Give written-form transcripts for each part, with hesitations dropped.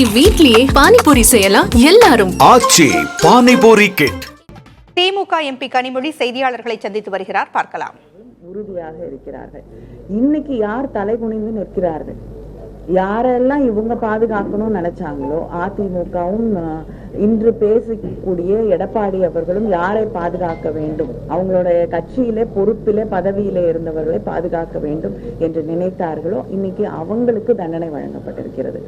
இனி வீட்லயே பானிபூரி செய்யலாம் எல்லாரும். ஆச்சி பானிபூரி கிட். திமுக எம்பி கனிமொழி செய்தியாளர்களை சந்தித்து வருகிறார், பார்க்கலாம். உறுதியாக இருக்கிறார்கள். இன்னைக்கு யார் தலைகுனிந்து நிற்கிறார்கள், யாரெல்லாம் இவங்க பாதுகாக்கணும்னு நினைச்சாங்களோ அதிமுகவும் இன்று பேசக்கூடிய எடப்பாடி அவர்களும் யாரை பாதுகாக்க வேண்டும், அவங்களுடைய கட்சியிலே பொறுப்பிலே பதவியிலே இருந்தவர்களை பாதுகாக்க வேண்டும் என்று நினைத்தார்களோ இன்னைக்கு அவங்களுக்கு தண்டனை வழங்கப்பட்டிருக்கிறது.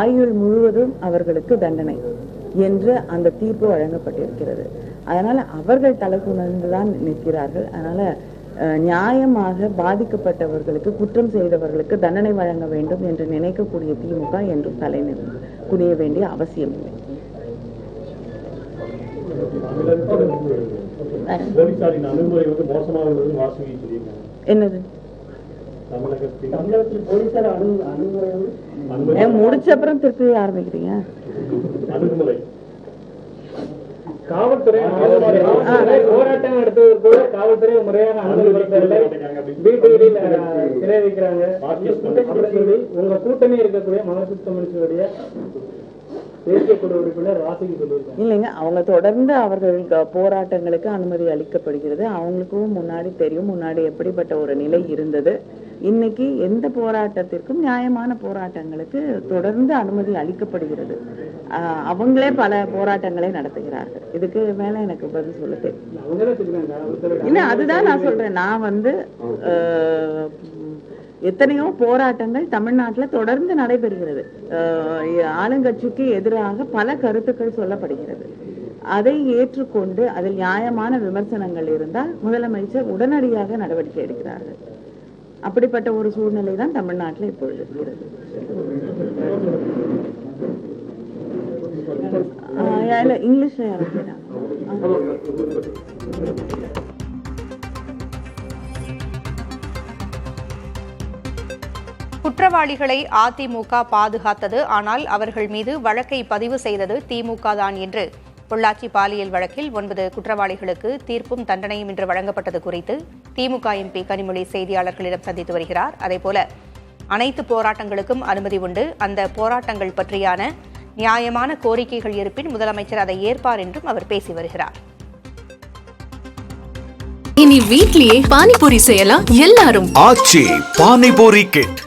ஆயுள் முழுவதும் அவர்களுக்கு தண்டனை என்று அந்த தீர்ப்பு வழங்கப்பட்டிருக்கிறது. அதனால அவர்கள் தலைகுனிந்துதான் நிற்கிறார்கள். அதனால நியாயமாக பாதிக்கப்பட்டவர்களுக்கு, குற்றம் செய்தவர்களுக்கு தண்டனை வழங்க வேண்டும் என்று நினைக்கக்கூடிய திமுக என்றும் தலை குனிய வேண்டிய அவசியம் இல்லை. என்னது முடிச்ச அப்புறம் திருப்பி ஆரம்பிக்கிறீங்க? காவல்துறை போராட்டம் எடுத்தது கூட காவல்துறை முறையான சிறை வைக்கிறாங்க. உங்க கூட்டணி இருக்கக்கூடிய மார்க்சிஸ்ட் கம்யூனிஸ்டுடைய தேசிய குழு உறுப்பினர் ராசிக்கு சொல்லியிருக்காங்க. இல்லைங்க, அவங்க தொடர்ந்து அவர்கள் போராட்டங்களுக்கு அனுமதி அளிக்கப்படுகிறது. அவங்களுக்கும் முன்னாடி தெரியும் முன்னாடி எப்படிப்பட்ட ஒரு நிலை இருந்தது. இன்னைக்கு எந்த போராட்டத்திற்கும் நியாயமான போராட்டங்களுக்கு தொடர்ந்து அனுமதி அளிக்கப்படுகிறது. அவங்களே பல போராட்டங்களை நடத்துகிறார்கள். இதுக்கு மேல எனக்கு பதில் சொல்ல தெரியும். இல்ல, அதுதான் நான் சொல்றேன். நான் எத்தனையோ போராட்டங்கள் தமிழ்நாட்டில் தொடர்ந்து நடைபெறுகிறது. ஆளுங்கட்சிக்கு எதிராக பல கருத்துக்கள் சொல்லப்படுகிறது. அதை ஏற்றுக்கொண்டு அதில் நியாயமான விமர்சனங்கள் இருந்தால் முதலமைச்சர் உடனடியாக நடவடிக்கை எடுக்கிறார்கள். அப்படிப்பட்ட ஒரு சூழ்நிலை தான் தமிழ்நாட்டில் இப்பொழுது இருக்கிறது. இங்கிலீஷ்ல யாரும் குற்றவாளிகளை அதிமுக பாதுகாத்தது, ஆனால் அவர்கள் மீது வழக்கை பதிவு செய்தது திமுக தான் என்று பொள்ளாச்சி பாலியல் வழக்கில் 9 குற்றவாளிகளுக்கு தீர்ப்பும் தண்டனையும் இன்று வழங்கப்பட்டது குறித்து திமுக எம்பி கனிமொழி செய்தியாளர்களிடம் சந்தித்து வருகிறார். அதேபோல அனைத்து போராட்டங்களுக்கும் அனுமதி உண்டு, அந்த போராட்டங்கள் பற்றியான நியாயமான கோரிக்கைகள் இருப்பின் முதலமைச்சர் அதை ஏற்பார் என்றும் அவர் பேசி வருகிறார். இனி வீட்லயே பானிபூரி செய்யலாம் எல்லாரும். ஆச்சி பானிபூரி கிட்.